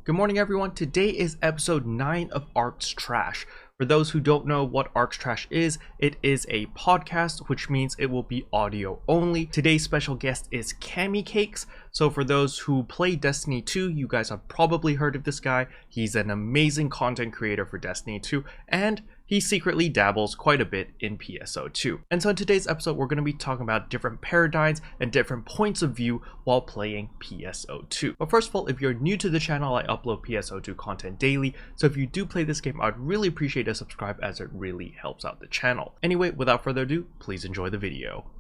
Good morning, everyone. Today is episode 9 of Arks Trash. For those who don't know what Arks Trash is, it is a podcast, which means it will be audio only. Today's special guest is CammyCakes. So for those who play Destiny 2, you guys have probably heard of this guy. He's an amazing content creator for Destiny 2, and he secretly dabbles quite a bit in PSO2. And so in today's episode, we're going to be talking about different paradigms and different points of view while playing PSO2. But first of all, if you're new to the channel, I upload PSO2 content daily. So if you do play this game, I'd really appreciate a subscribe as it really helps out the channel. Anyway, without further ado, please enjoy the video.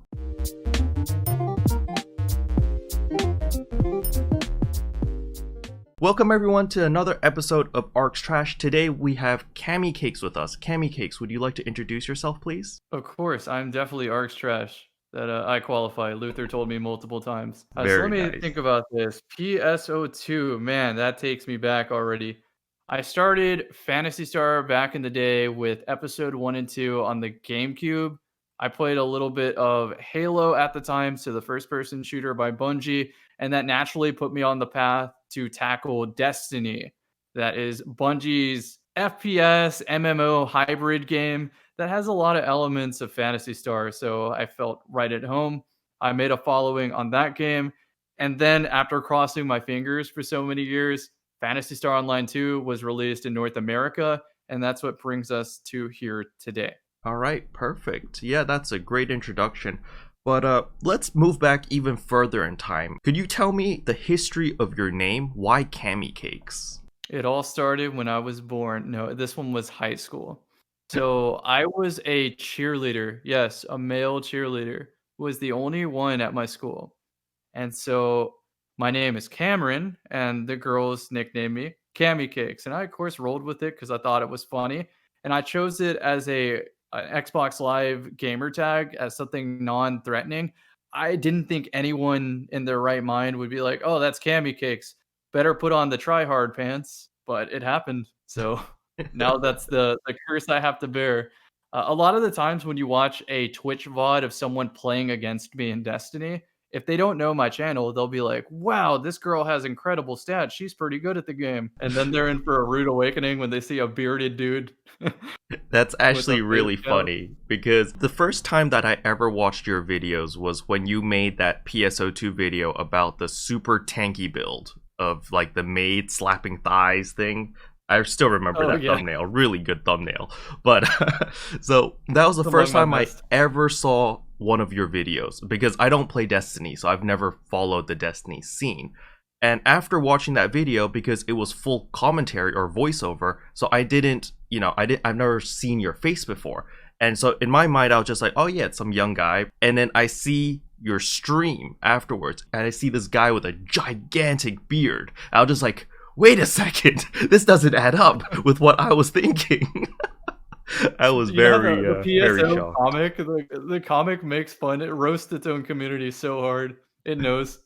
Welcome everyone to another episode of Arks Trash. Today we have CammyCakes with us. CammyCakes, would you like to introduce yourself, please? Of course, I'm definitely Arks Trash. That I qualify. Luther told me multiple times. So Very let me nice. think about this. PSO2, man, that takes me back already. I started Phantasy Star back in the day with episode 1 and 2 on the GameCube. I played a little bit of Halo at the time, so the first-person shooter by Bungie, and that naturally put me on the path to tackle Destiny. That is Bungie's FPS MMO hybrid game that has a lot of elements of Phantasy Star, so I felt right at home. I made a following on that game, and then after crossing my fingers for so many years, Phantasy Star Online 2 was released in North America, and that's what brings us to here today. All right, perfect. Yeah, that's a great introduction. But let's move back even further in time. Could you tell me the history of your name? Why CammyCakes? It all started when I was born. No, this one was high school. So I was a cheerleader. Yes, a male cheerleader. Was the only one at my school. And so my name is Cameron, and the girls nicknamed me CammyCakes. And I, of course, rolled with it because I thought it was funny. And I chose it as an Xbox Live gamer tag as something non-threatening. I didn't think anyone in their right mind would be like, oh, that's CammyCakes. Better put on the try-hard pants. But it happened. So now that's the curse I have to bear. A lot of the times when you watch a Twitch VOD of someone playing against me in Destiny, if they don't know my channel, they'll be like, wow, this girl has incredible stats. She's pretty good at the game. And then they're in for a rude awakening when they see a bearded dude. That's with a actually really fake tail. funny because the first time that I ever watched your videos was when you made that PSO2 video about the super tanky build of like the maid slapping thighs thing. I still remember Oh, that yeah. thumbnail, really good thumbnail. But so that was the It's first among time my I best. ever saw one of your videos because I don't play Destiny, so I've never followed the Destiny scene. And after watching that video, because it was full commentary or voiceover, so I didn't, I've never seen your face before. And so in my mind, I was just like, oh yeah, it's some young guy. And then I see your stream afterwards, and I see this guy with a gigantic beard. I was just like, wait a second, this doesn't add up with what I was thinking. I was Yeah, very, the very PSO shocked. comic, the comic makes fun. It roasts its own community so hard. It knows.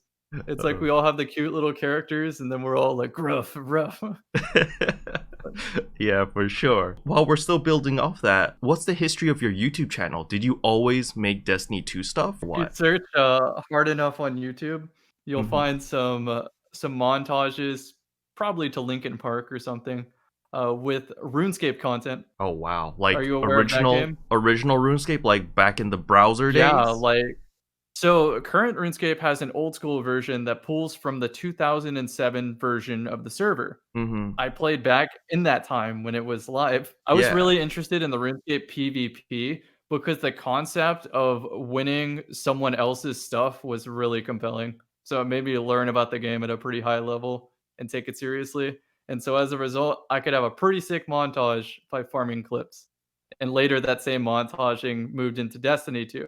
It's like we all have the cute little characters, and then we're all like gruff, rough. Yeah, for sure. While we're still building off that, what's the history of your YouTube channel? Did you always make Destiny 2 stuff? If you What? search hard enough on YouTube, you'll Mhm. find some montages, probably to Linkin Park or something, with RuneScape content. Oh wow. Are Like you aware of that original game? RuneScape, like back in the browser Yeah, days? like so current RuneScape has an old school version that pulls from the 2007 version of the server. Mm-hmm. I played back in that time when it was live. I was Yeah. really interested in the RuneScape PvP because the concept of winning someone else's stuff was really compelling. So it made me learn about the game at a pretty high level and take it seriously. And so as a result, I could have a pretty sick montage by farming clips. And later that same montaging moved into Destiny 2,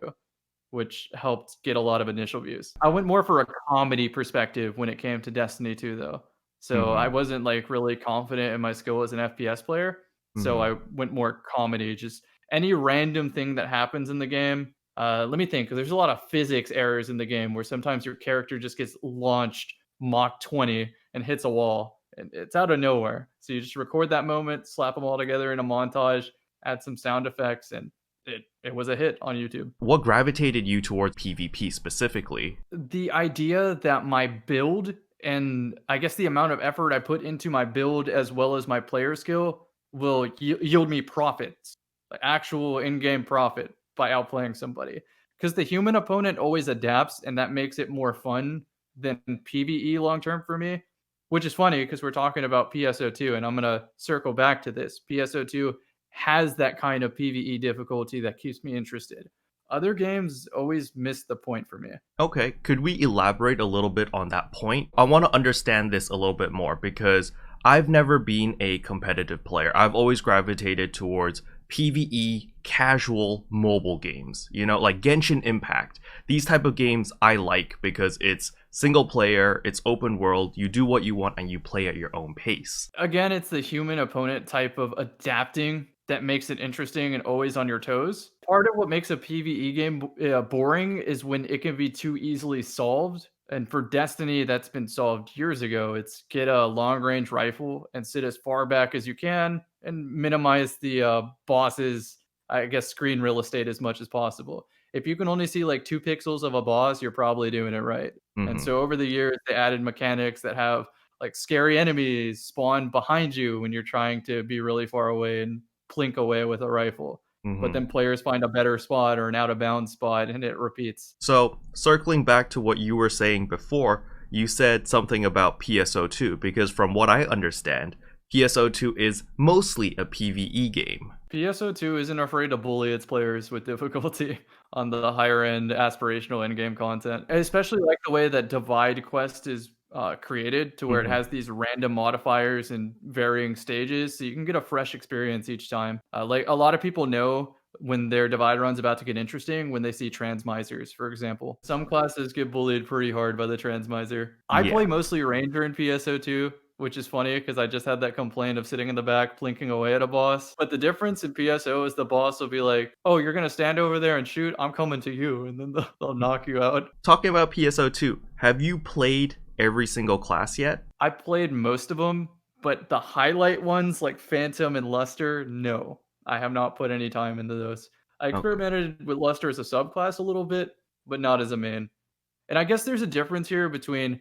which helped get a lot of initial views. I went more for a comedy perspective when it came to Destiny 2 though. So I Mm-hmm. wasn't like really confident in my skill as an FPS player. So Mm-hmm. I went more comedy, just any random thing that happens in the game. Let me think, 'cause there's a lot of physics errors in the game where sometimes your character just gets launched Mach 20 and hits a wall. And it's out of nowhere. So you just record that moment, slap them all together in a montage, add some sound effects, and it was a hit on YouTube. What gravitated you towards PvP specifically? The idea that my build and I guess the amount of effort I put into my build as well as my player skill will yield me profits, like actual in-game profit by outplaying somebody. Because the human opponent always adapts, and that makes it more fun than PvE long term for me. Which is funny because we're talking about PSO2, and I'm gonna circle back to this. PSO2 has that kind of PvE difficulty that keeps me interested. Other games always miss the point for me. Okay, could we elaborate a little bit on that point? I want to understand this a little bit more because I've never been a competitive player. I've always gravitated towards PvE casual mobile games, you know, like Genshin Impact. These type of games I like because it's single player, it's open world, you do what you want and you play at your own pace. Again, it's the human opponent type of adapting that makes it interesting and always on your toes. Part of what makes a PvE game boring is when it can be too easily solved. And for Destiny, that's been solved years ago. It's get a long range rifle and sit as far back as you can and minimize the boss's, I guess, screen real estate as much as possible. If you can only see like 2 pixels of a boss, you're probably doing it right. And Mhm. so over the years, they added mechanics that have like scary enemies spawn behind you when you're trying to be really far away and plink away with a rifle. But Mhm. then players find a better spot or an out of bounds spot and it repeats. So, circling back to what you were saying before, you said something about PSO2 because from what I understand, PSO2 is mostly a PvE game. PSO2 isn't afraid to bully its players with difficulty on the higher end aspirational in-game content. I especially like the way that Divide Quest is created to where it Mhm. has these random modifiers in varying stages, so you can get a fresh experience each time. Like a lot of people know when their Divide run's about to get interesting when they see transmisers, for example. Some classes get bullied pretty hard by the transmiser. I Yeah. play mostly Ranger in PSO2, which is funny because I just had that complaint of sitting in the back plinking away at a boss. But the difference in PSO is the boss will be like, "Oh, you're gonna stand over there and shoot? I'm coming to you," and then they'll knock you out. Talking about PSO2, have you played every single class yet? I played most of them, but the highlight ones like Phantom and Luster, no, I have not put any time into those. I Okay. experimented with Luster as a subclass a little bit, but not as a main. And I guess there's a difference here between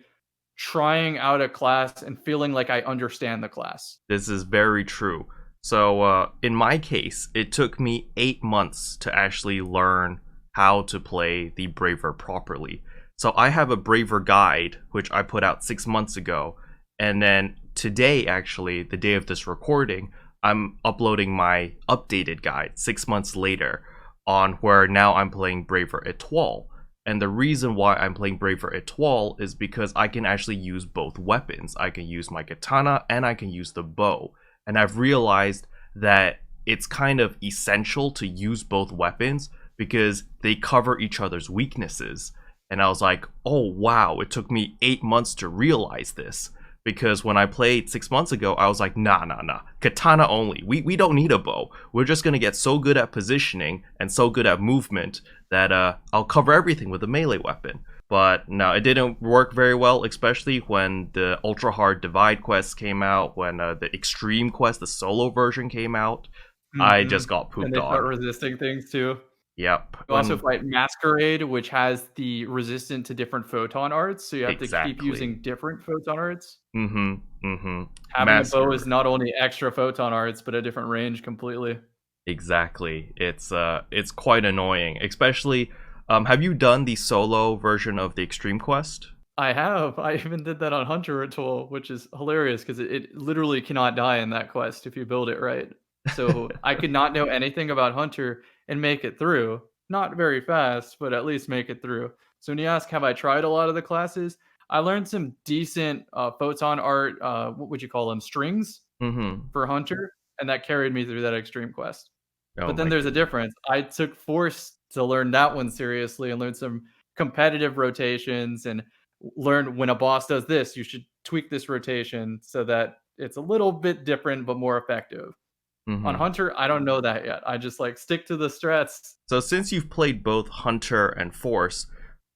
trying out a class and feeling like I understand the class. This is very true. So, in my case, it took me 8 months to actually learn how to play the Braver properly. So, I have a Braver guide, which I put out 6 months ago. And then today, actually, the day of this recording, I'm uploading my updated guide 6 months later on where now I'm playing Braver Etoile. And the reason why I'm playing Braver Etoile is because I can actually use both weapons. I can use my katana and I can use the bow. And I've realized that it's kind of essential to use both weapons because they cover each other's weaknesses. And I was like, oh wow, it took me 8 months to realize this. Because when I played 6 months ago, I was like, nah, katana only. We don't need a bow. We're just gonna get so good at positioning and so good at movement that I'll cover everything with a melee weapon. But no, it didn't work very well, especially when the ultra hard divide quest came out, when the extreme quest, the solo version came out. I Mhm. just got And pooped they start on. resisting things too. Yep. You also fight Masquerade, which has the resistant to different photon arts, so you have to keep Exactly. using different photon arts. Mm-hmm. Having a bow is Master. not only extra photon arts, but a different range completely. Exactly. It's quite annoying. Especially, have you done the solo version of the Extreme Quest? I have. I even did that on Hunter Atoll, which is hilarious because it literally cannot die in that quest if you build it right. So I could not know anything about Hunter and make it through. Not very fast, but at least make it through. So when you ask, have I tried a lot of the classes? I learned some decent photon art, what would you call them, strings Mm-hmm. for Hunter, and that carried me through that extreme quest. Oh But then my there's a goodness. difference. I took Force to learn that one seriously and learn some competitive rotations and learn when a boss does this, you should tweak this rotation so that it's a little bit different but more effective. On Mm-hmm. Hunter, I don't know that yet. I just like stick to the strats. So since you've played both Hunter and Force,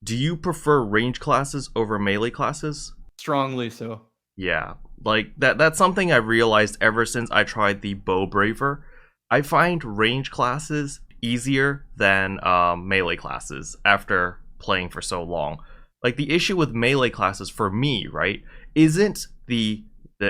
do you prefer range classes over melee classes? Strongly so. Yeah, like that's something I realized ever since I tried the Bow Braver. I find range classes easier than melee classes after playing for so long. Like the issue with melee classes for me, right, isn't the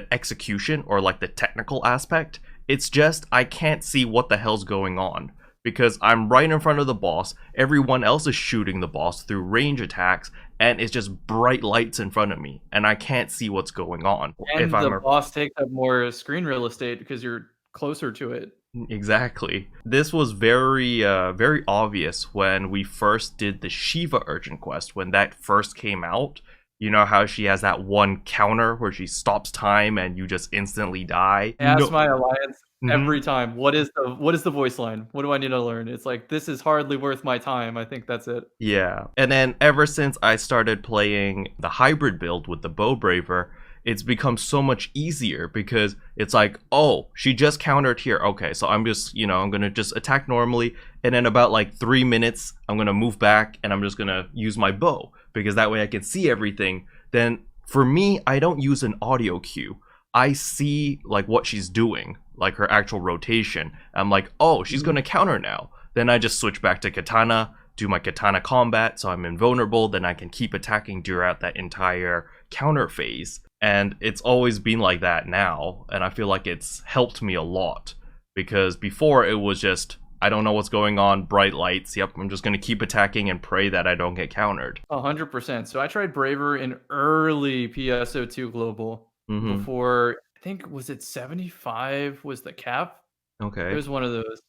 execution or like the technical aspect. It's just I can't see what the hell's going on because I'm right in front of the boss. Everyone else is shooting the boss through range attacks, and it's just bright lights in front of me, and I can't see what's going on. If And the I'm a boss takes up more screen real estate because you're closer to it. Exactly. This was very obvious when we first did the Shiva Urgent quest when that first came out. You know how she has that one counter where she stops time and you just instantly die? I ask No. my alliance Mhm. every time, what is the voice line? What do I need to learn? It's like, this is hardly worth my time. I think that's it. Yeah. And then ever since I started playing the hybrid build with the Bow Braver, it's become so much easier because it's like, oh, she just countered here. Okay, so I'm just, I'm gonna just attack normally, and then about like 3 minutes, I'm gonna move back and I'm just gonna use my bow because that way I can see everything. Then for me, I don't use an audio cue. I see like what she's doing, like her actual rotation. I'm like, oh, she's gonna counter now. Then I just switch back to katana, do my katana combat, so I'm invulnerable. Then I can keep attacking throughout that entire counter phase. And it's always been like that now, and I feel like it's helped me a lot. Because before it was just, I don't know what's going on, bright lights, yep, I'm just gonna keep attacking and pray that I don't get countered. 100%. So I tried Braver in early PSO2 Global Mm-hmm. before, I think, was it 75 was the cap? It Okay. was one of those.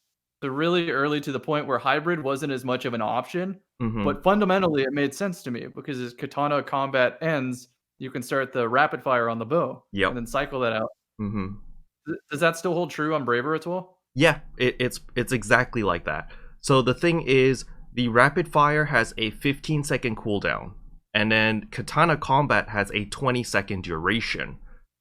So really early to the point where hybrid wasn't as much of an option, Mm-hmm. but fundamentally it made sense to me because as katana combat ends, you can start the rapid fire on the bow and Yep. then cycle that out. Mm-hmm. Does that still hold true on Braver as well? Yeah, it's exactly like that. So the thing is, the rapid fire has a 15-second cooldown, and then katana combat has a 20-second duration.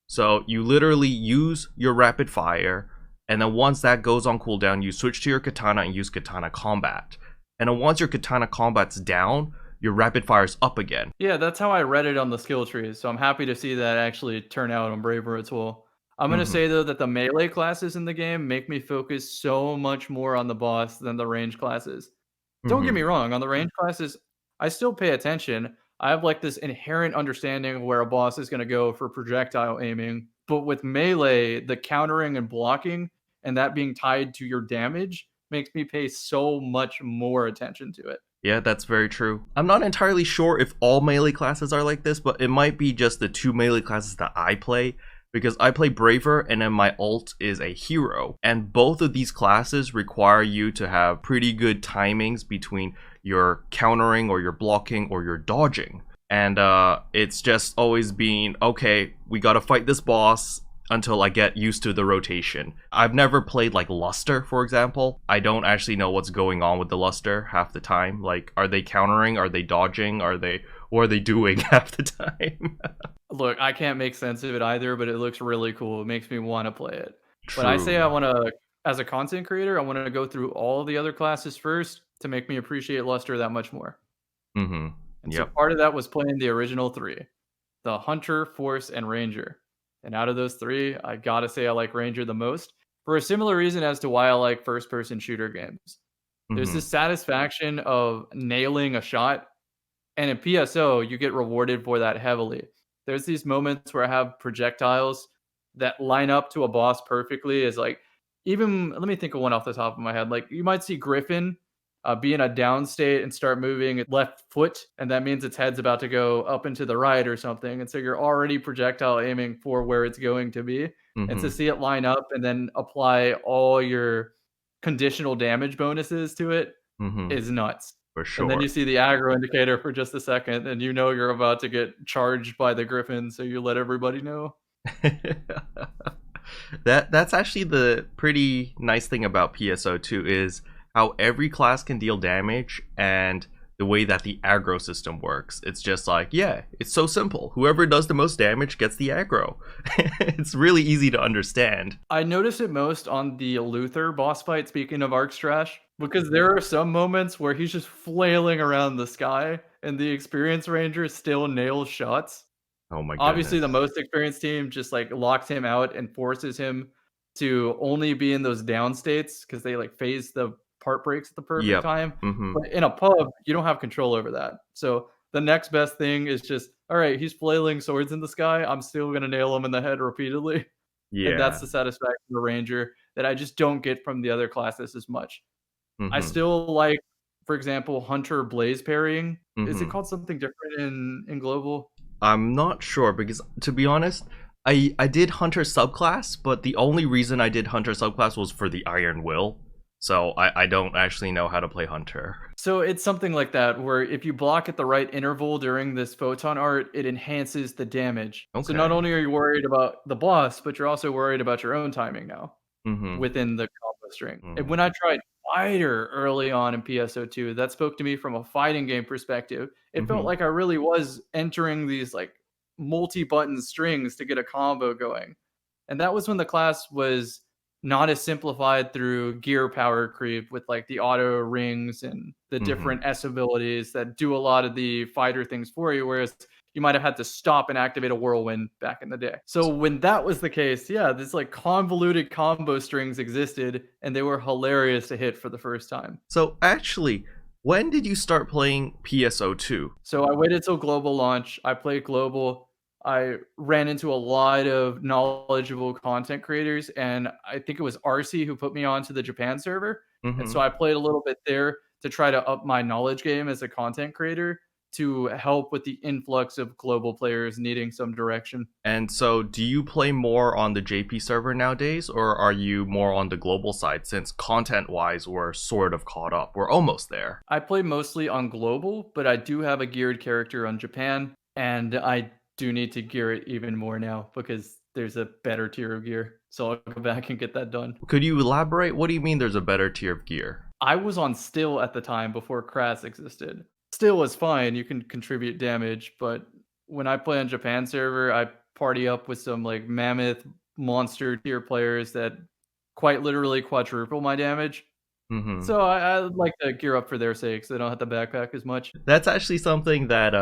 So you literally use your rapid fire, and then once that goes on cooldown, you switch to your katana and use katana combat. And then once your katana combat's down, your rapid fire's up again. Yeah, that's how I read it on the skill trees, so I'm happy to see that actually turn out on Braver as well. I'm gonna Hmm. say though that the melee classes in the game make me focus so much more on the boss than the range classes. Don't get Hmm. me wrong, on the range classes, I still pay attention. I have like this inherent understanding of where a boss is gonna go for projectile aiming. But with melee, the countering and blocking and that being tied to your damage makes me pay so much more attention to it. Yeah, that's very true. I'm not entirely sure if all melee classes are like this, but it might be just the two melee classes that I play, because I play Braver and then my ult is a hero. And both of these classes require you to have pretty good timings between your countering or your blocking or your dodging. And it's just always been, okay, we gotta fight this boss until I get used to the rotation. I've never played like Luster, for example. I don't actually know what's going on with the Luster half the time. Like, are they countering? Are they dodging? What are they doing half the time? Look, I can't make sense of it either, but it looks really cool. It makes me want to play it. But I say True. I want to, as a content creator, I want to go through all the other classes first to make me appreciate Luster that much more. Mm-hmm. And so Yep. part of that was playing the original three, the Hunter, Force, and Ranger. And out of those three, I gotta say I like Ranger the most for a similar reason as to why I like first person shooter games. There's Mm-hmm. this satisfaction of nailing a shot, and in PSO, you get rewarded for that heavily. There's these moments where I have projectiles that line up to a boss perfectly. Is like, even let me think of one off the top of my head. Like you might see Griffin be in a down state and start moving its left foot, and that means its head's about to go up and to the right or something. And so you're already projectile aiming for where it's going to be. And to Mm-hmm. see it line up and then apply all your conditional damage bonuses to it Mm-hmm. is nuts. For And then sure. you see the aggro indicator for just a second, and you know you're about to get charged by the griffin, so you let everybody know. That's actually the pretty nice thing about PSO2 is how every class can deal damage and the way that the aggro system works. It's just like, yeah, it's so simple. Whoever does the most damage gets the aggro. It's really easy to understand. I notice it most on the Luther boss fight, speaking of Arks trash, because there are some moments where he's just flailing around the sky, and the experienced ranger still nails shots. Oh my Obviously, the goodness. most experienced team just like locks him out and forces him to only be in those down states because they like phase the part breaks at the perfect Yep. time. Mm-hmm. But in a pub, you don't have control over that. So The next best thing is just, all right, he's flailing swords in the sky. I'm still gonna nail him in the head repeatedly. And that's Yeah. the satisfaction of a ranger that I just don't get from the other classes as much. I Mhm. still like, for example, hunter blaze parrying. Is it Mhm. called something different in global? I'm not sure because to be honest, I did Hunter subclass, but the only reason I did Hunter subclass was for the Iron Will. So I don't actually know how to play Hunter. So it's something like that, where if you block at the right interval during this photon art, it enhances the damage. So not Okay. only are you worried about the boss, but you're also worried about your own timing now Mhm. within the combo string. And Mhm. when I tried Fighter early on in PSO2, that spoke to me from a fighting game perspective. It felt Mhm. like I really was entering these like multi-button strings to get a combo going. And that was when the class was not as simplified through gear power creep with like the auto rings and the Mhm. different S abilities that do a lot of the fighter things for you, whereas you might have had to stop and activate a whirlwind back in the day. So when that was the case, yeah, this like convoluted combo strings existed and they were hilarious to hit for the first time. So actually, when did you start playing PSO2? So I waited till global launch. I played global. I ran into a lot of knowledgeable content creators, and I think it was RC who put me onto the Japan server. And so Mhm. I played a little bit there to try to up my knowledge game as a content creator to help with the influx of global players needing some direction. And so do you play more on the JP server nowadays or are you more on the global side since content-wise we're sort of caught up. We're almost there. I play mostly on global, but I do have a geared character on Japan, and I do need to gear it even more now because there's a better tier of gear. So I'll go back and get that done. Could you elaborate? What do you mean there's a better tier of gear? I was on still at the time before Crass existed. Still is fine, you can contribute damage, but when I play on Japan server, I party up with some like mammoth monster tier players that quite literally quadruple my damage. Mhm. So I like to gear up for their sake so they don't have to backpack as much. That's actually something that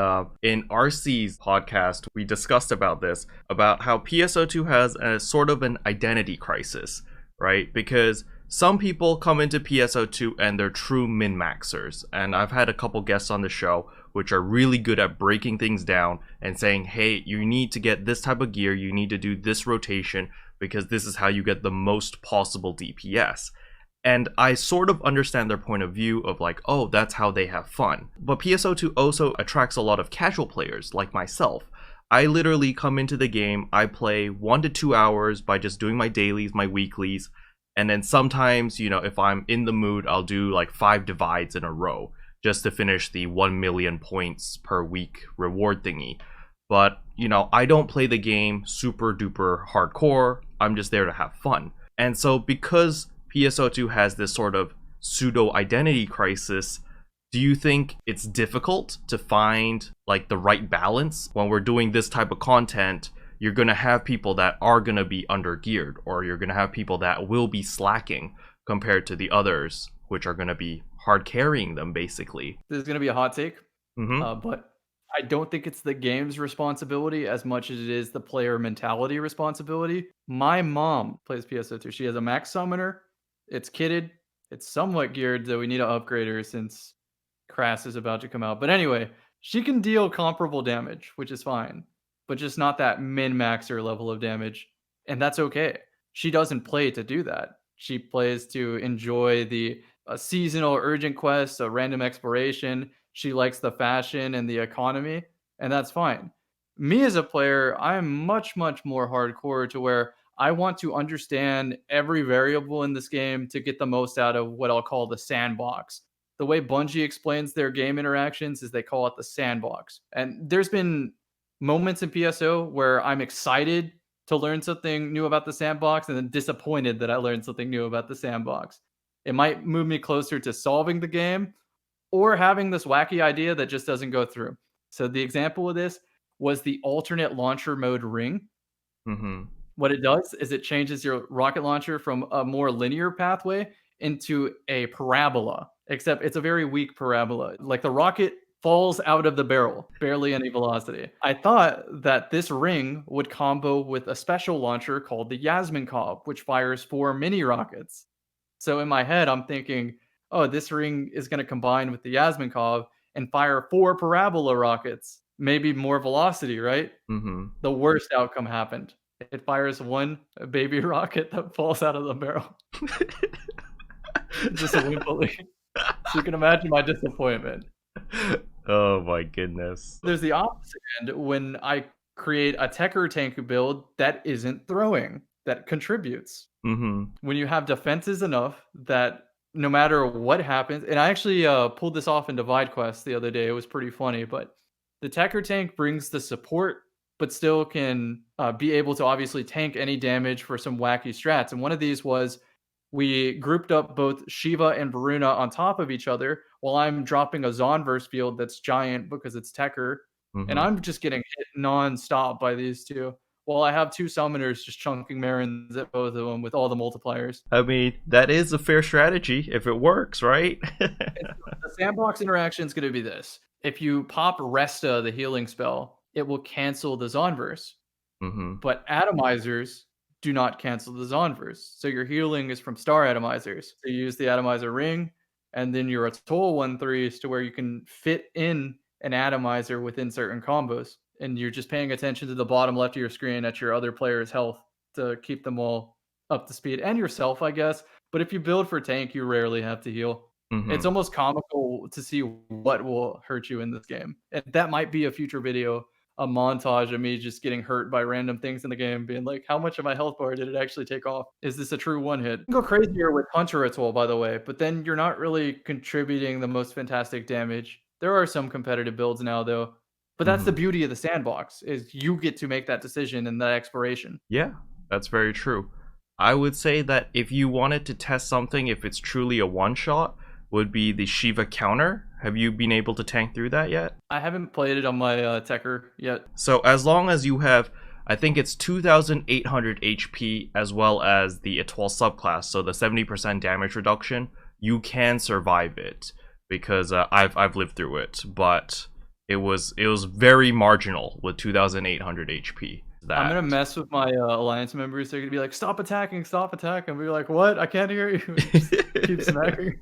in RC's podcast we discussed about this, about how PSO2 has a sort of an identity crisis, right? Because some people come into PSO2 and they're true min-maxers, and I've had a couple guests on the show which are really good at breaking things down and saying, hey, you need to get this type of gear, you need to do this rotation because this is how you get the most possible DPS. And I sort of understand their point of view of like, oh, that's how they have fun. But PSO2 also attracts a lot of casual players like myself. I literally come into the game, I play 1 to 2 hours by just doing my dailies, my weeklies, and then sometimes, if I'm in the mood, I'll do like 5 divides in a row just to finish the 1 million points per week reward thingy. But, I don't play the game super duper hardcore. I'm just there to have fun. And so because PSO2 has this sort of pseudo identity crisis, do you think it's difficult to find like the right balance when we're doing this type of content? You're going to have people that are going to be under geared, or you're going to have people that will be slacking compared to the others, which are going to be hard carrying them basically. This is gonna be a hot take, Mm-hmm. but I don't think it's the game's responsibility as much as it is the player mentality responsibility. My mom plays PSO2. She has a max summoner. It's kitted. It's somewhat geared, though we need to upgrade her since Crass is about to come out. But anyway, she can deal comparable damage, which is fine, but just not that min-maxer level of damage. And that's okay. She doesn't play to do that. She plays to enjoy the seasonal urgent quests, a random exploration. She likes the fashion and the economy, and that's fine. Me as a player, I am much, much more hardcore to where I want to understand every variable in this game to get the most out of what I'll call the sandbox. The way Bungie explains their game interactions is they call it the sandbox. And there's been moments in PSO where I'm excited to learn something new about the sandbox and then disappointed that I learned something new about the sandbox. It might move me closer to solving the game or having this wacky idea that just doesn't go through. So the example of this was the alternate launcher mode ring. Mm-hmm. What it does is it changes your rocket launcher from a more linear pathway into a parabola, except it's a very weak parabola. Like the rocket falls out of the barrel, barely any velocity. I thought that this ring would combo with a special launcher called the Yasmin Cob, which fires 4 mini rockets. So in my head, I'm thinking, oh, this ring is going to combine with the Yasmin Cob and fire 4 parabola rockets. Maybe more velocity, right? Mm-hmm. The worst outcome happened. It fires one baby rocket that falls out of the barrel. Just wimpily. So you can imagine my disappointment. Oh my goodness. There's the opposite end when I create a Tekker tank build that isn't throwing, that contributes. Mm-hmm. When you have defenses enough that no matter what happens, and I actually pulled this off in Divide Quest the other day. It was pretty funny, but the Tekker tank brings the support, but still can be able to obviously tank any damage for some wacky strats. And one of these was we grouped up both Shiva and Varuna on top of each other while I'm dropping a Zonverse field that's giant because it's Tekker. And Mm-hmm. I'm just getting hit non-stop by these two. While I have 2 summoners just chunking Marins at both of them with all the multipliers. I mean, that is a fair strategy if it works, right? The Sandbox Interaction is going to be this. If you pop Resta, the healing spell, it will cancel the Zonverse. Mm-hmm. But Atomizers do not cancel the Zonverse. So your healing is from Star Atomizers. So you use the Atomizer ring, and then your Atoll 1/3s to where you can fit in an Atomizer within certain combos. And you're just paying attention to the bottom left of your screen at your other player's health to keep them all up to speed, and yourself, I guess. But if you build for tank, you rarely have to heal. Mm-hmm. It's almost comical to see what will hurt you in this game. And that might be a future video, a montage of me just getting hurt by random things in the game, being like, how much of my health bar did it actually take off? Is this a true one hit? You can go crazier with Hunter Atoll, by the way, but then you're not really contributing the most fantastic damage. There are some competitive builds now, though. But that's the beauty of the sandbox, is you get to make that decision and that exploration. Yeah, that's very true. I would say that if you wanted to test something, if it's truly a one-shot, would be the Shiva counter. Have you been able to tank through that yet? I haven't played it on my Tekker yet. So as long as you have, I think it's 2,800 HP as well as the Atoll subclass, so the 70% damage reduction, you can survive it. Because I've lived through it, but it was very marginal with 2,800 HP. I'm gonna mess with my alliance members. They're gonna be like, "Stop attacking! Stop attacking!" And we're like, "What? I can't hear you." Just keep smacking.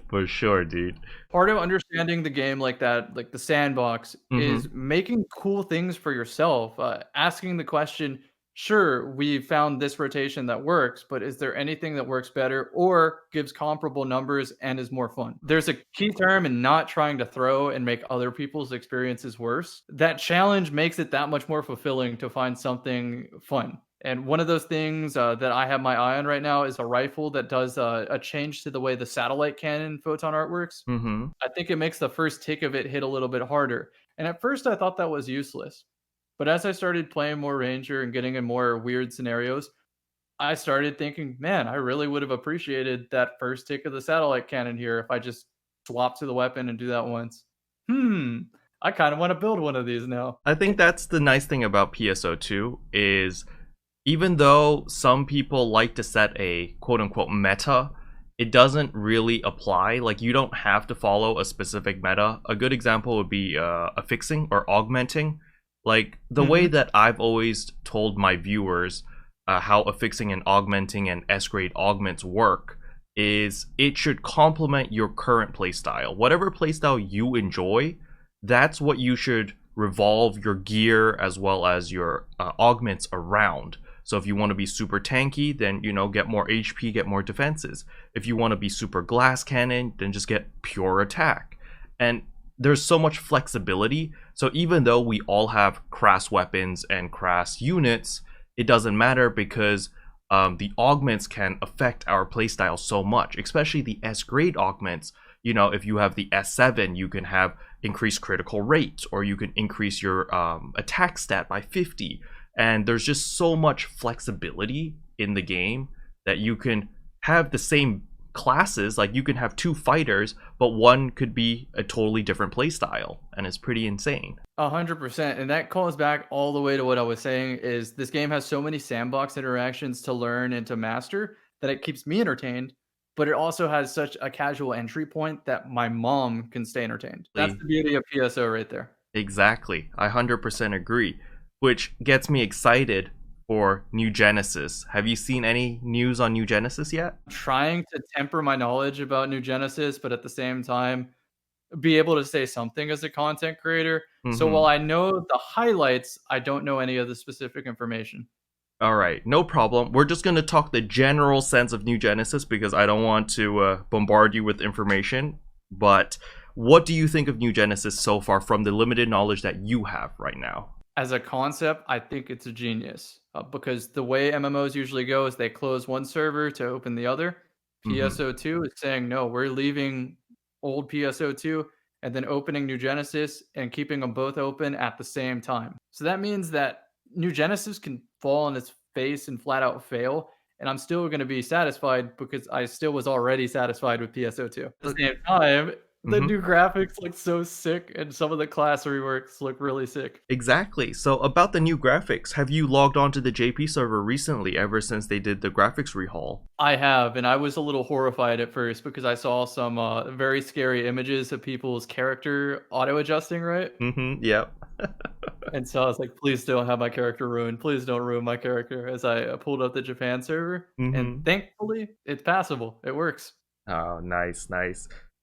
For sure, dude. Part of understanding the game like that, like the sandbox, is making cool things for yourself. Asking the question, sure, we found this rotation that works, but is there anything that works better or gives comparable numbers and is more fun? There's a key term in not trying to throw and make other people's experiences worse. That challenge makes it that much more fulfilling to find something fun. And one of those things that I have my eye on right now is a rifle that does a change to the way the satellite cannon photon art works. I think it makes the first tick of it hit a little bit harder. And at first I thought that was useless. But as I started playing more Ranger and getting in more weird scenarios, I started thinking, man, I really would have appreciated that first tick of the satellite cannon here if I just swap to the weapon and do that once. I kind of want to build one of these now. I think that's the nice thing about PSO2 is even though some people like to set a quote-unquote meta, it doesn't really apply. Like, you don't have to follow a specific meta. A good example would be affixing or augmenting. Like, the way that I've always told my viewers how affixing and augmenting and S-grade augments work is it should complement your current playstyle. Whatever playstyle you enjoy, that's what you should revolve your gear as well as your augments around. So if you want to be super tanky, then, you know, get more HP, get more defenses. If you want to be super glass cannon, then just get pure attack. And there's so much flexibility. So even though we all have crass weapons and crass units, it doesn't matter because the augments can affect our playstyle so much, especially the S-grade augments. You know, if you have the S7, you can have increased critical rate, or you can increase your attack stat by 50. And there's just so much flexibility in the game that you can have the same classes. Like, you can have 2 fighters, but one could be a totally different playstyle, and it's pretty insane. 100%. And that calls back all the way to what I was saying is this game has so many sandbox interactions to learn and to master that it keeps me entertained, but it also has such a casual entry point that my mom can stay entertained. That's the beauty of PSO right there. Exactly. I 100% agree. Which gets me excited for New Genesis. Have you seen any news on New Genesis yet? I'm trying to temper my knowledge about New Genesis, but at the same time, be able to say something as a content creator. So while I know the highlights, I don't know any of the specific information. All right, no problem. We're just going to talk the general sense of New Genesis because I don't want to bombard you with information. But what do you think of New Genesis so far from the limited knowledge that you have right now? As a concept, I think it's a genius because the way MMOs usually go is they close one server to open the other. PSO2 is saying, no, we're leaving old PSO2 and then opening New Genesis and keeping them both open at the same time. So that means that New Genesis can fall on its face and flat out fail. And I'm still going to be satisfied because I still was already satisfied with PSO2. At the same time, the new graphics look so sick, and some of the class reworks look really sick. Exactly. So about the new graphics, have you logged on to the JP server recently, ever since they did the graphics rehaul? I have, and I was a little horrified at first because I saw some very scary images of people's character auto-adjusting, right? Yep. And so I was like, please don't have my character ruined. Please don't ruin my character, as I pulled up the Japan server. And thankfully, it's passable. It works. Oh, nice.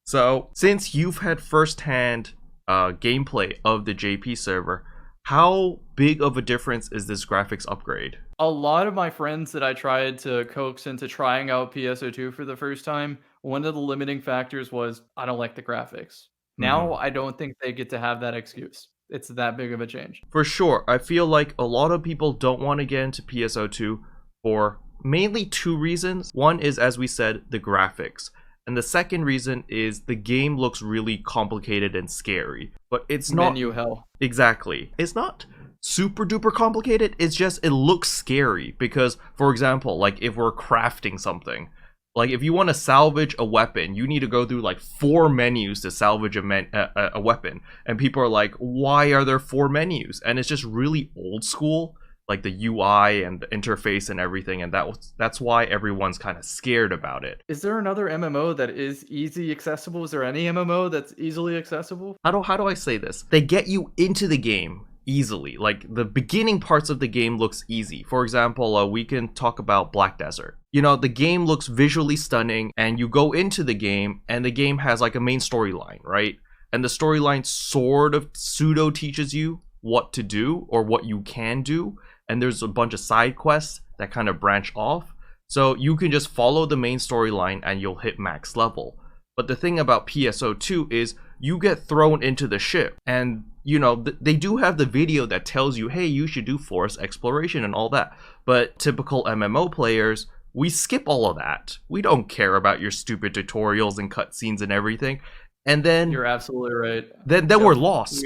So, since you've had firsthand gameplay of the JP server, how big of a difference is this graphics upgrade? A lot of my friends that I tried to coax into trying out PSO2 for the first time, one of the limiting factors was, I don't like the graphics. Now, I don't think they get to have that excuse. It's that big of a change. For sure. I feel like a lot of people don't want to get into PSO2 for mainly two reasons. One is, as we said, the graphics. And the second reason is the game looks really complicated and scary. But it's not... Menu hell. Exactly. It's not super duper complicated. It's just, it looks scary. Because, for example, like if we're crafting something, like if you want to salvage a weapon, you need to go through like 4 menus to salvage a weapon. And people are like, why are there 4 menus? And it's just really old school. Like the UI and the interface and everything, and that's why everyone's kind of scared about it. Is there another MMO that is easy accessible? Is there any MMO that's easily accessible? How do I say this? They get you into the game easily. Like the beginning parts of the game looks easy. For example, we can talk about Black Desert. You know, the game looks visually stunning, and you go into the game, and the game has like a main storyline, right? And the storyline sort of pseudo teaches you what to do or what you can do. And there's a bunch of side quests that kind of branch off. So you can just follow the main storyline and you'll hit max level. But the thing about PSO2 is you get thrown into the ship. And, you know, they do have the video that tells you, hey, you should do forest exploration and all that. But typical MMO players, we skip all of that. We don't care about your stupid tutorials and cutscenes and everything. And then you're absolutely right. Then we're lost,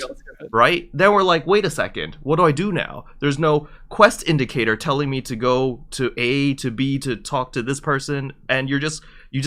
right? Then we're like, wait a second, what do I do now? There's no quest indicator telling me to go to A to B to talk to this person, and you just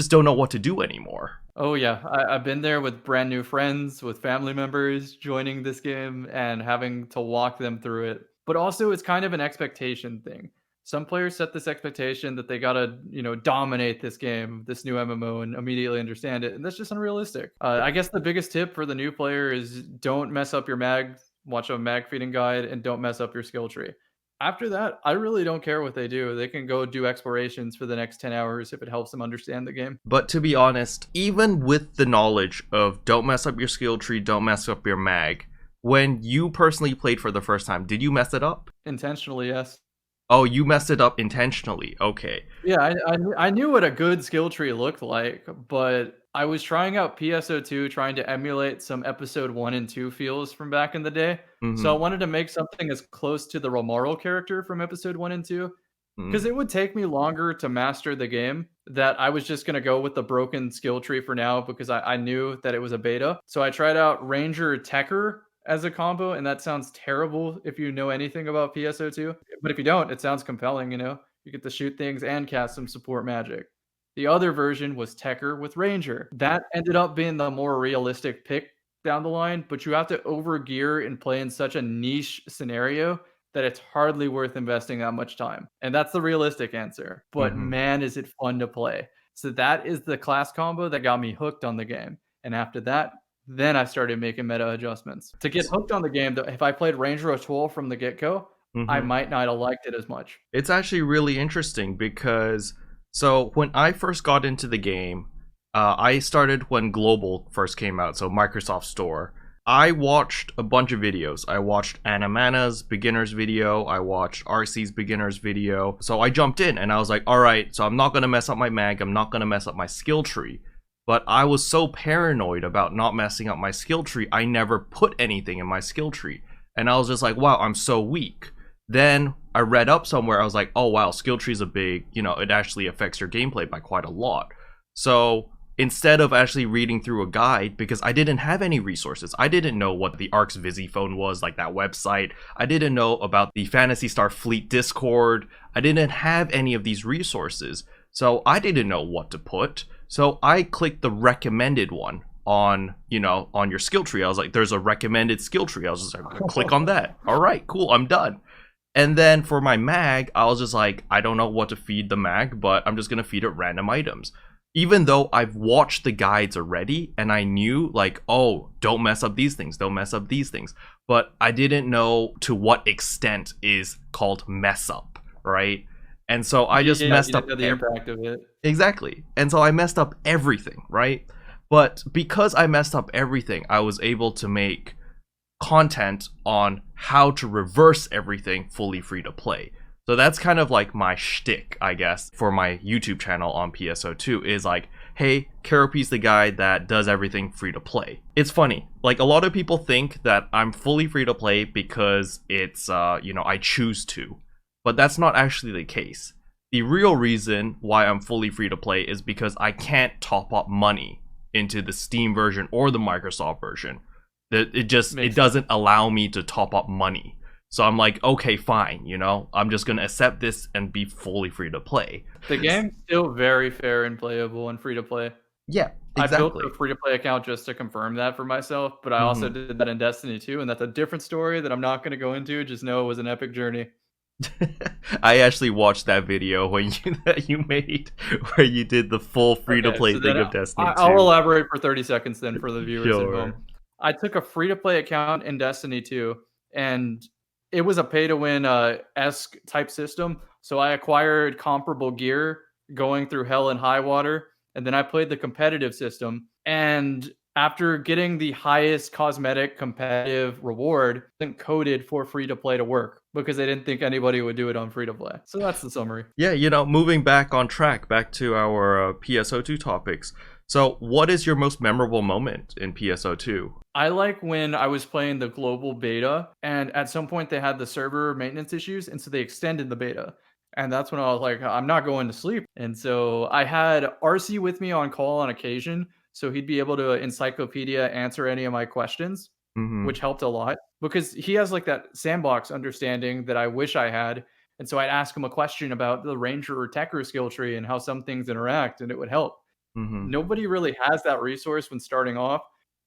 don't know what to do anymore. Oh yeah, I've been there with brand new friends, with family members joining this game and having to walk them through it. But also, it's kind of an expectation thing. Some players set this expectation that they gotta, dominate this game, this new MMO, and immediately understand it, and that's just unrealistic. I guess the biggest tip for the new player is don't mess up your mag, watch a mag feeding guide, and don't mess up your skill tree. After that, I really don't care what they do. They can go do explorations for the next 10 hours if it helps them understand the game. But to be honest, even with the knowledge of don't mess up your skill tree, don't mess up your mag, when you personally played for the first time, did you mess it up? Intentionally, yes. Oh, you messed it up intentionally. Okay. Yeah, I knew what a good skill tree looked like, but I was trying out PSO2, trying to emulate some episode 1 and 2 feels from back in the day. So I wanted to make something as close to the Romaro character from episode 1 and 2, because it would take me longer to master the game, that I was just going to go with the broken skill tree for now because I knew that it was a beta. So I tried out Ranger Techer as a combo, and that sounds terrible if you know anything about PSO2. But if you don't, it sounds compelling, You get to shoot things and cast some support magic. The other version was Techer with Ranger. That ended up being the more realistic pick down the line, but you have to overgear and play in such a niche scenario that it's hardly worth investing that much time. And that's the realistic answer. But man, is it fun to play. So that is the class combo that got me hooked on the game. And after that, then I started making meta adjustments. To get hooked on the game, if I played Ranger Atoll from the get-go, I might not have liked it as much. It's actually really interesting because, so when I first got into the game, I started when Global first came out, so Microsoft Store. I watched a bunch of videos. I watched Anamana's beginner's video. I watched RC's beginner's video. So I jumped in and I was like, all right, so I'm not going to mess up my mag. I'm not going to mess up my skill tree. But I was so paranoid about not messing up my skill tree, I never put anything in my skill tree. And I was just like, wow, I'm so weak. Then I read up somewhere, I was like, oh wow, skill tree is a big, it actually affects your gameplay by quite a lot. So instead of actually reading through a guide, because I didn't have any resources, I didn't know what the Arks Visiphone was, like that website. I didn't know about the Phantasy Star Fleet Discord. I didn't have any of these resources. So I didn't know what to put. So I clicked the recommended one on your skill tree. I was like, there's a recommended skill tree. I was just like, click on that. All right, cool, I'm done. And then for my mag, I was just like, I don't know what to feed the mag, but I'm just gonna feed it random items. Even though I've watched the guides already and I knew like, oh, don't mess up these things, don't mess up these things. But I didn't know to what extent is called mess up, right? And so I just messed up the impact of it. Exactly. And so I messed up everything, right? But because I messed up everything, I was able to make content on how to reverse everything fully free to play. So that's kind of like my shtick, I guess, for my YouTube channel on PSO2 is like, hey, keroppi's the guy that does everything free to play. It's funny, like a lot of people think that I'm fully free to play because it's, I choose to, but that's not actually the case. The real reason why I'm fully free to play is because I can't top up money into the Steam version or the Microsoft version. It doesn't allow me to top up money. So I'm like, okay, fine, I'm just gonna accept this and be fully free to play. The game's still very fair and playable and free to play. Yeah, exactly. I built a free to play account just to confirm that for myself, but I also did that in Destiny 2, and that's a different story that I'm not gonna go into. Just know it was an epic journey. I actually watched that video that you made where you did the full free to play thing of Destiny 2. I'll elaborate for 30 seconds then for the viewers at home. I took a free to play account in Destiny 2 and it was a pay to win esque type system. So I acquired comparable gear going through hell and high water, and then I played the competitive system. And after getting the highest cosmetic competitive reward, then coded for free to play to work because they didn't think anybody would do it on free to play. So that's the summary. Yeah, moving back on track, back to our PSO2 topics. So what is your most memorable moment in PSO2? I like when I was playing the global beta, and at some point they had the server maintenance issues, and so they extended the beta. And that's when I was like, I'm not going to sleep. And so I had RC with me on call on occasion, so he'd be able to encyclopedia answer any of my questions, which helped a lot because he has like that sandbox understanding that I wish I had. And so I'd ask him a question about the ranger or techer skill tree and how some things interact, and it would help. Nobody really has that resource when starting off,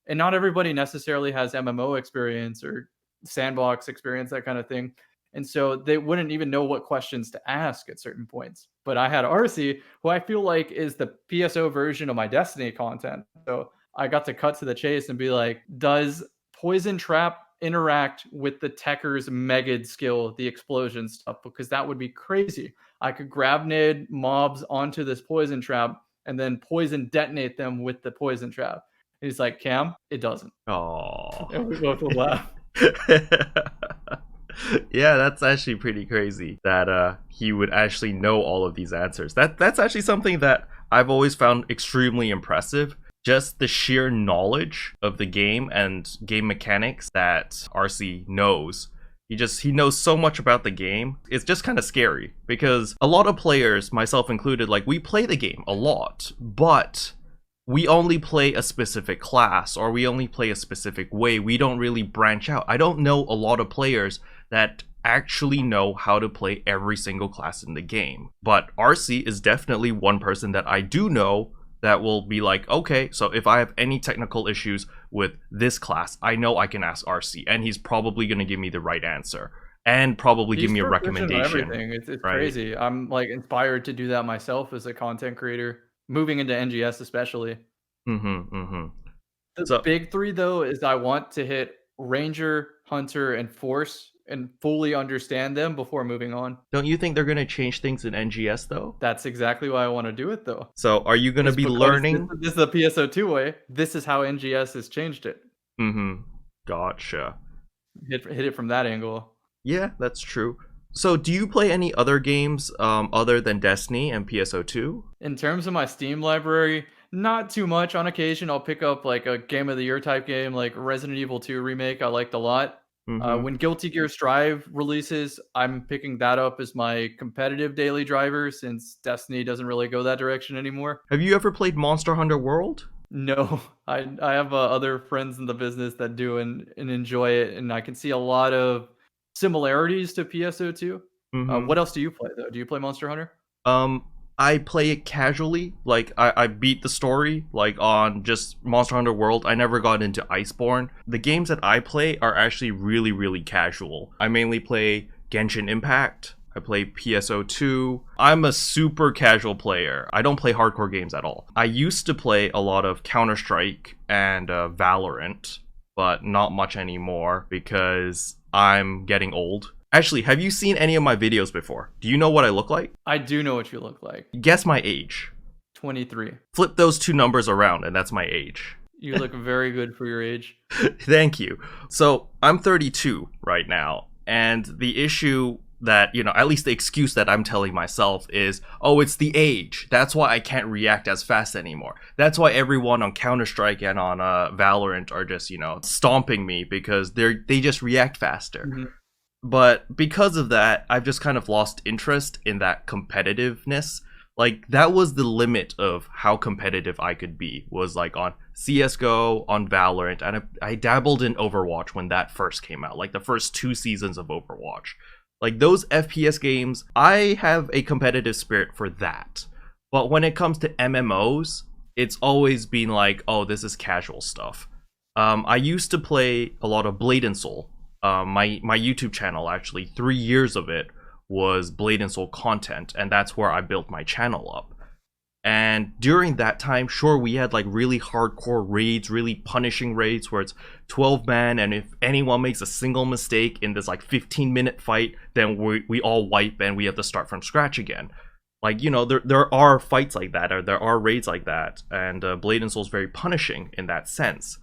and not everybody necessarily has MMO experience or sandbox experience, that kind of thing. And so they wouldn't even know what questions to ask at certain points. But I had RC, who I feel like is the PSO version of my Destiny content. So I got to cut to the chase and be like, does Poison Trap interact with the Techers Megid skill, the explosion stuff? Because that would be crazy. I could grab nade mobs onto this Poison Trap and then poison detonate them with the Poison Trap. And he's like, Cam, it doesn't. Oh. And we both will laugh. Yeah, that's actually pretty crazy that he would actually know all of these answers. That's actually something that I've always found extremely impressive. Just the sheer knowledge of the game and game mechanics that RC knows. He knows so much about the game. It's just kind of scary because a lot of players, myself included, like we play the game a lot, but we only play a specific class or we only play a specific way. We don't really branch out. I don't know a lot of players that actually know how to play every single class in the game. But RC is definitely one person that I do know that will be like, okay, so if I have any technical issues with this class, I know I can ask RC, and he's probably going to give me the right answer and probably give me a recommendation. Everything. It's right? Crazy. I'm like inspired to do that myself as a content creator, moving into NGS especially. The big three though is I want to hit Ranger, Hunter, and Force and fully understand them before moving on. Don't you think they're gonna change things in NGS though? That's exactly why I want to do it though. So are you gonna Is be because learning? this is the PSO2 way. This is how NGS has changed it. Mm-hmm. Gotcha. Hit it from that angle. Yeah, that's true. So do you play any other games other than Destiny and PSO2? In terms of my Steam library, not too much. On occasion, I'll pick up like a Game of the Year type game, like Resident Evil 2 remake. I liked a lot. Mm-hmm. When Guilty Gear Strive releases, I'm picking that up as my competitive daily driver since Destiny doesn't really go that direction anymore. Have you ever played Monster Hunter World? No, I have other friends in the business that do and enjoy it, and I can see a lot of similarities to PSO2. Mm-hmm. What else do you play though? Do you play Monster Hunter? Um, I play it casually. Like I beat the story like on just Monster Hunter World. I never got into Iceborne. The games that I play are actually really, really casual. I mainly play Genshin Impact. I play PSO2. I'm a super casual player. I don't play hardcore games at all. I used to play a lot of Counter-Strike and Valorant, but not much anymore because I'm getting old. Actually, have you seen any of my videos before? Do you know what I look like? I do know what you look like. Guess my age. 23. Flip those two numbers around, and that's my age. You look very good for your age. Thank you. So I'm 32 right now, and the issue that, at least the excuse that I'm telling myself is, oh, it's the age. That's why I can't react as fast anymore. That's why everyone on Counter-Strike and on Valorant are just, stomping me because they just react faster. Mm-hmm. But because of that, I've just kind of lost interest in that competitiveness. Like, that was the limit of how competitive I could be, was like on CSGO, on Valorant, and I dabbled in Overwatch when that first came out, like the first 2 seasons of Overwatch. Like, those FPS games, I have a competitive spirit for that. But when it comes to MMOs, it's always been like, oh, this is casual stuff. I used to play a lot of Blade and Soul. My YouTube channel, actually, 3 years of it was Blade and Soul content, and that's where I built my channel up. And during that time, sure, we had like really hardcore raids, really punishing raids where it's 12 man, and if anyone makes a single mistake in this like 15-minute fight, then we all wipe and we have to start from scratch again. Like, there are fights like that, or there are raids like that, and Blade and Soul is very punishing in that sense.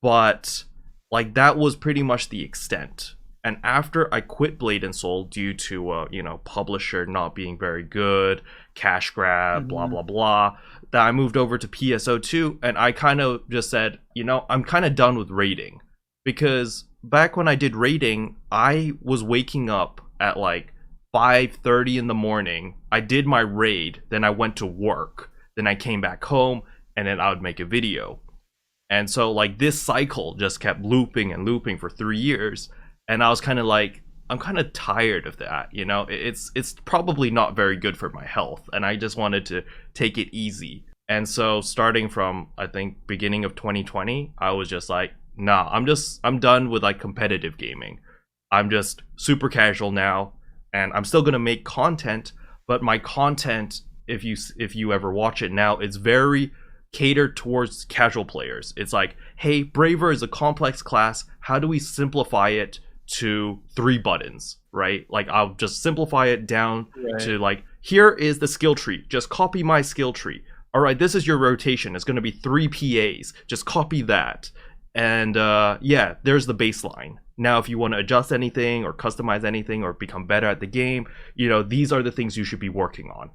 But like, that was pretty much the extent. And after I quit Blade and Soul due to publisher not being very good, cash grab, blah blah blah, that I moved over to PSO2, and I kind of just said, I'm kind of done with raiding, because back when I did raiding, I was waking up at like 5:30 in the morning. I did my raid, then I went to work, then I came back home, and then I would make a video. And so like this cycle just kept looping and looping for 3 years. And I was kind of like, I'm kind of tired of that, It's probably not very good for my health, and I just wanted to take it easy. And so starting from, I think, beginning of 2020, I was just like, nah, I'm done with like competitive gaming. I'm just super casual now, and I'm still gonna make content, but my content, if you ever watch it now, it's very catered towards casual players. It's like, hey, Braver is a complex class. How do we simplify it to 3 buttons, right? Like, I'll just simplify it down to like, here is the skill tree. Just copy my skill tree. All right, this is your rotation. It's going to be 3 PAs. Just copy that. And yeah, there's the baseline. Now, if you want to adjust anything or customize anything or become better at the game, these are the things you should be working on.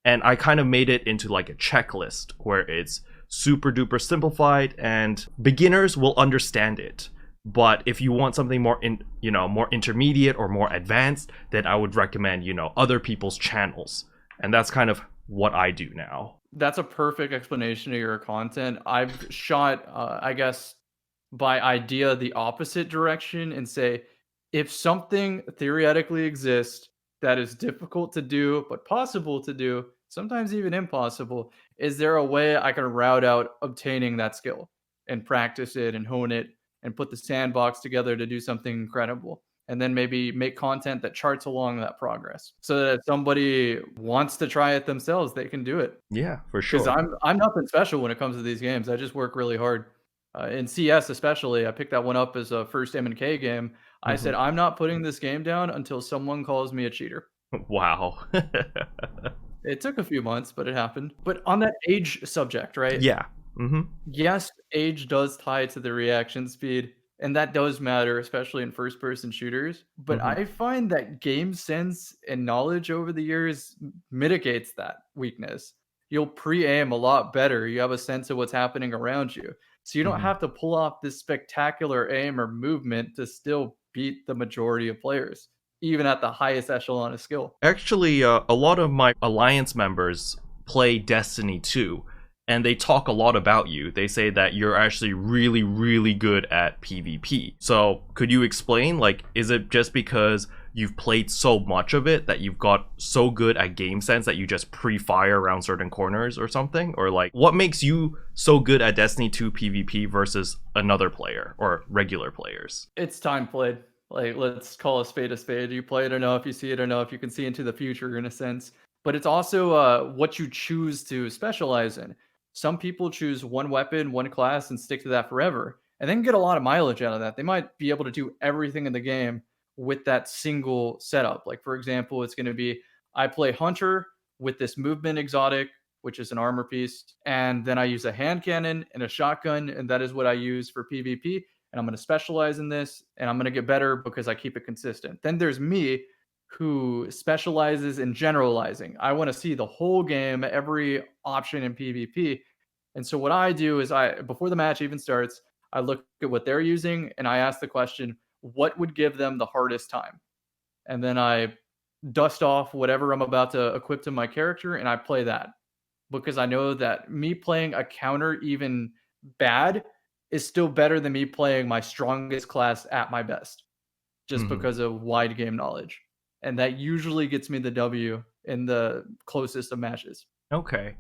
And I kind of made it into like a checklist where it's super duper simplified and beginners will understand it. But if you want something more more intermediate or more advanced, then I would recommend, other people's channels. And that's kind of what I do now. That's a perfect explanation of your content. I've shot, I guess, by idea the opposite direction and say, if something theoretically exists that is difficult to do, but possible to do, sometimes even impossible, is there a way I can route out obtaining that skill and practice it and hone it and put the sandbox together to do something incredible? And then maybe make content that charts along that progress so that if somebody wants to try it themselves, they can do it. Yeah, for sure. Because I'm nothing special when it comes to these games. I just work really hard. In CS especially, I picked that one up as a first M&K game. I said, "I'm not putting this game down until someone calls me a cheater." Wow. It took a few months, but it happened. But on that age subject, right? Yeah. Hmm. Yes, age does tie to the reaction speed, and that does matter, especially in first person shooters. But Hmm. I find that game sense and knowledge over the years mitigates that weakness. You'll pre aim a lot better. You have a sense of what's happening around you. So you don't Hmm. have to pull off this spectacular aim or movement to still beat the majority of players, even at the highest echelon of skill. Actually, a lot of my Alliance members play Destiny 2, and they talk a lot about you. They say that you're actually really, really good at PvP. So, could you explain, like, is it just because you've played so much of it that you've got so good at game sense that you just pre-fire around certain corners or something? Or, like, what makes you so good at Destiny 2 PvP versus another player or regular players? It's time played. Like, let's call a spade a spade. You play it enough, you see it enough, you can see into the future in a sense. But it's also what you choose to specialize in. Some people choose one weapon, one class, and stick to that forever, and then get a lot of mileage out of that. They might be able to do everything in the game with that single setup. Like, for example, it's going to be I play Hunter with this movement exotic, which is an armor piece, and then I use a hand cannon and a shotgun, and that is what I use for PvP, and I'm going to specialize in this and I'm going to get better because I keep it consistent. Then there's me who specializes in generalizing. I want to see the whole game, every option in PvP. And so what I do is I before the match even starts, I look at what they're using and I ask the question, what would give them the hardest time? And then I dust off whatever I'm about to equip to my character and I play that because I know that me playing a counter even bad is still better than me playing my strongest class at my best, just Hmm. because of wide game knowledge. And that usually gets me the W in the closest of matches. Okay.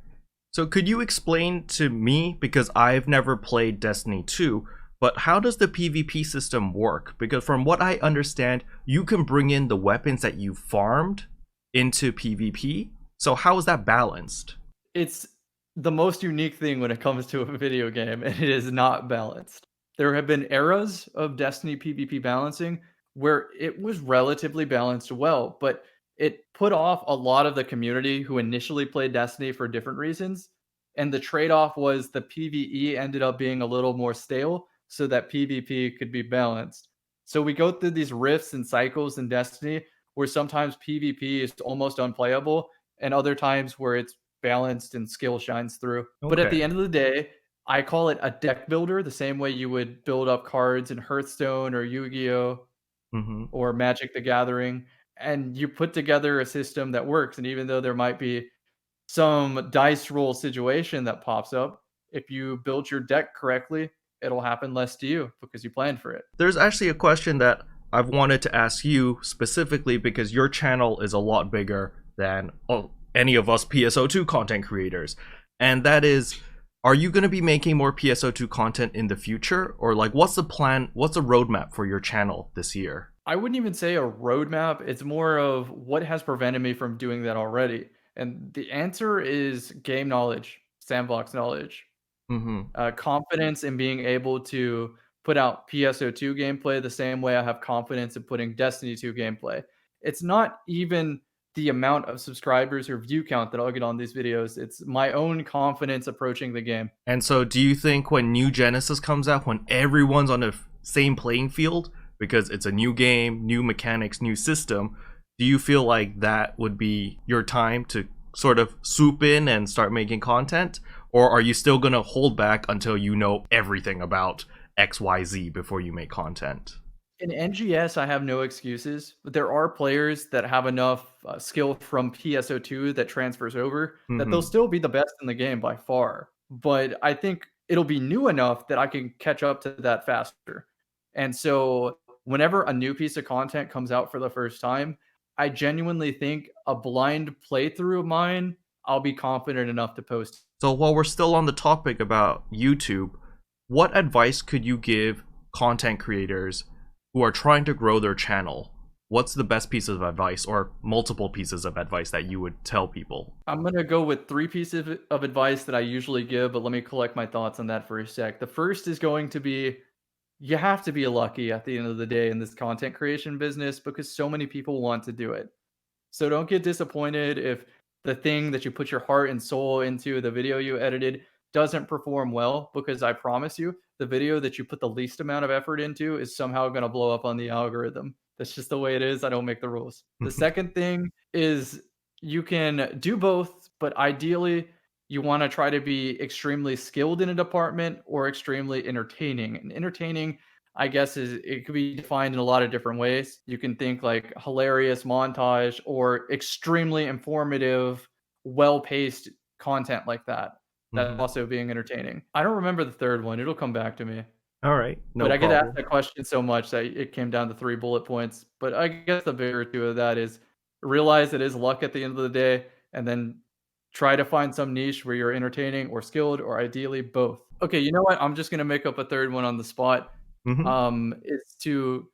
So could you explain to me, because I've never played Destiny 2, but how does the PvP system work? Because from what I understand, you can bring in the weapons that you farmed into PvP. So how is that balanced? It's the most unique thing when it comes to a video game, and it is not balanced. There have been eras of Destiny PvP balancing where it was relatively balanced well, but it put off a lot of the community who initially played Destiny for different reasons. And the trade off was the PvE ended up being a little more stale so that PvP could be balanced. So we go through these rifts and cycles in Destiny where sometimes PvP is almost unplayable, and other times where it's balanced and skill shines through. But at Okay. the end of the day, I call it a deck builder, the same way you would build up cards in Hearthstone or Yu-Gi-Oh Hmm. or Magic the Gathering, and you put together a system that works. And even though there might be some dice roll situation that pops up, if you build your deck correctly, it'll happen less to you because you planned for it. There's actually a question that I've wanted to ask you specifically because your channel is a lot bigger than any of us PSO2 content creators. And that is, are you going to be making more PSO2 content in the future? Or like, what's the plan? What's the roadmap for your channel this year? I wouldn't even say a roadmap. It's more of what has prevented me from doing that already. And the answer is game knowledge, sandbox knowledge, Mm-hmm. confidence in being able to put out PSO2 gameplay the same way I have confidence in putting Destiny 2 gameplay. It's not even the amount of subscribers or view count that I'll get on these videos. It's my own confidence approaching the game. And so, do you think when New Genesis comes out, when everyone's on the same playing field, because it's a new game, new mechanics, new system, do you feel like that would be your time to sort of swoop in and start making content? Or are you still going to hold back until you know everything about XYZ before you make content? In NGS, I have no excuses, but there are players that have enough skill from PSO2 that transfers over that they'll Mm-hmm. still be the best in the game by far. But I think it'll be new enough that I can catch up to that faster. And so, whenever a new piece of content comes out for the first time, I genuinely think a blind playthrough of mine, I'll be confident enough to post. So while we're still on the topic about YouTube, what advice could you give content creators who are trying to grow their channel? What's the best piece of advice or multiple pieces of advice that you would tell people? I'm going to go with three pieces of advice that I usually give, but let me collect my thoughts on that for a sec. The first is going to be you have to be lucky at the end of the day in this content creation business because so many people want to do it. So don't get disappointed if the thing that you put your heart and soul into, the video you edited, doesn't perform well, because I promise you, the video that you put the least amount of effort into is somehow going to blow up on the algorithm. That's just the way it is. I don't make the rules. The second thing is you can do both, but ideally, you want to try to be extremely skilled in a department or extremely entertaining. And entertaining, I guess, is it could be defined in a lot of different ways. You can think like hilarious montage or extremely informative, well-paced content like that. That's also being entertaining. I don't remember the third one. It'll come back to me. All right, no But I get asked problem. that question so much that it came down to 3 bullet points. But I guess the bigger two of that is realize it is luck at the end of the day, and then try to find some niche where you're entertaining or skilled, or ideally both. Okay, you know what? I'm just gonna make up a third one on the spot. Hmm. Is to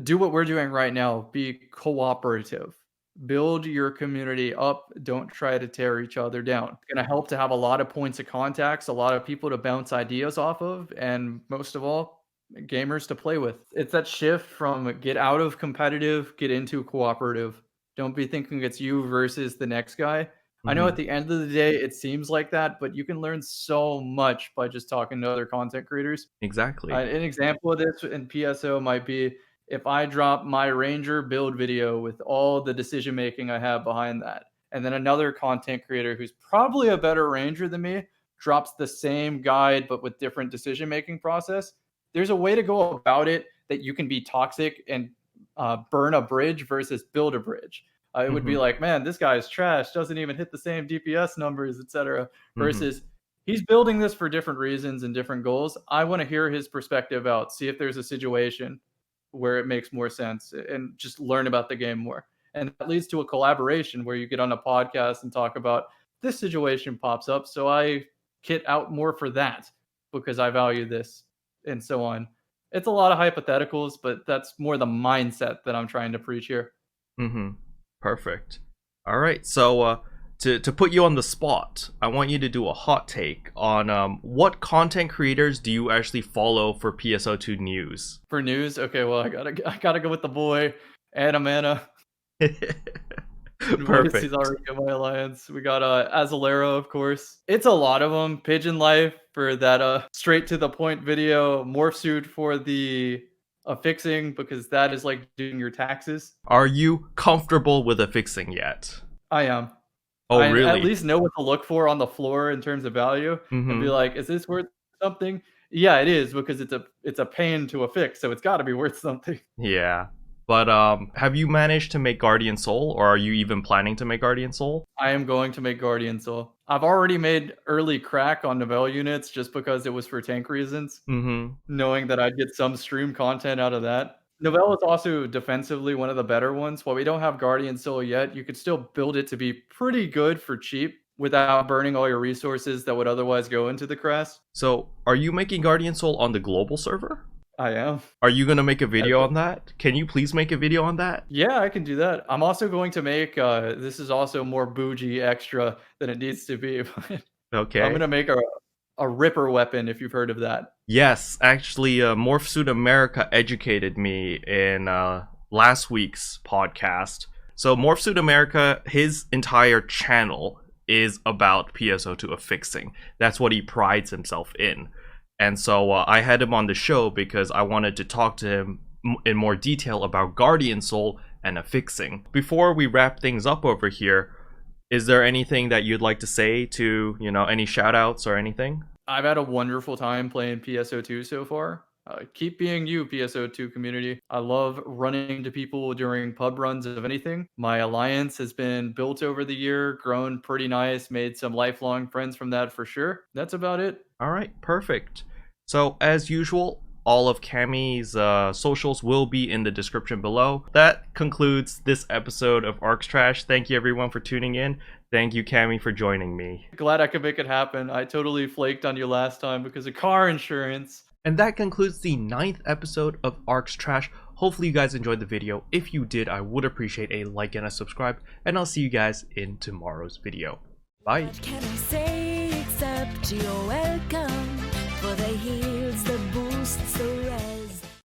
do what we're doing right now. Be cooperative. Build your community up. Don't try to tear each other down. It's going to help to have a lot of points of contacts, a lot of people to bounce ideas off of, and most of all, gamers to play with. It's that shift from get out of competitive, get into cooperative. Don't be thinking it's you versus the next guy. I know Hmm. at the end of the day, it seems like that, but you can learn so much by just talking to other content creators. Exactly. An example of this in PSO might be if I drop my Ranger build video with all the decision making I have behind that, and then another content creator who's probably a better Ranger than me drops the same guide but with different decision making process. There's a way to go about it that you can be toxic and burn a bridge versus build a bridge. It would be Hmm. like, man, this guy's trash, doesn't even hit the same DPS numbers, etc. Hmm. Versus he's building this for different reasons and different goals. I want to hear his perspective out, see if there's a situation where it makes more sense, and just learn about the game more. And that leads to a collaboration where you get on a podcast and talk about this situation pops up. So I kit out more for that because I value this, and so on. It's a lot of hypotheticals, but that's more the mindset that I'm trying to preach here. Hmm. Perfect. All right, so to put you on the spot, I want you to do a hot take on what content creators do you actually follow for PSO2 news? For news, okay, well, I gotta go with the boy, Anamana. Voice is Perfect. already in my alliance. We got Azalero, of course. It's a lot of them. Pigeon Life for that straight to the point video. Morph Suit for the fixing, because that is like doing your taxes. Are you comfortable with a fixing yet? I am. Oh, I at really? least know what to look for on the floor in terms of value, and be Mm-hmm. like, is this worth something? Yeah, it is, because it's a pain to affix, so it's got to be worth something. Yeah. But have you managed to make Guardian Soul, or are you even planning to make Guardian Soul? I am going to make Guardian Soul. I've already made early crack on Novell units just because it was for tank reasons, Mm-hmm. knowing that I'd get some stream content out of that. Novell is also defensively one of the better ones. While we don't have Guardian Soul yet, you could still build it to be pretty good for cheap without burning all your resources that would otherwise go into the crest. So, are you making Guardian Soul on the global server? I am. Are you gonna make a video on that? Can you please make a video on that? Yeah, I can do that. I'm also going to make this is also more bougie extra than it needs to be. But I'm Okay. gonna make a Ripper weapon, if you've heard of that. Yes, actually, Morph Suit America educated me in last week's podcast. So, Morph Suit America, his entire channel is about PSO2 affixing. That's what he prides himself in. And so, I had him on the show because I wanted to talk to him in more detail about Guardian Soul and affixing. Before we wrap things up over here, is there anything that you'd like to say to, any shout outs or anything? I've had a wonderful time playing PSO2 so far. Keep being you, PSO2 community. I love running into people during pub runs of anything. My alliance has been built over the year, grown pretty nice, made some lifelong friends from that for sure. That's about it. All right, perfect. So, as usual, all of Cammy's socials will be in the description below. That concludes this episode of Arks Trash. Thank you, everyone, for tuning in. Thank you, Cammy, for joining me. Glad I could make it happen. I totally flaked on you last time because of car insurance. And that concludes the 9th episode of Arks Trash. Hopefully you guys enjoyed the video. If you did, I would appreciate a like and a subscribe. And I'll see you guys in tomorrow's video. Bye. What can I say except you're welcome? for the heels, the boosts, the red.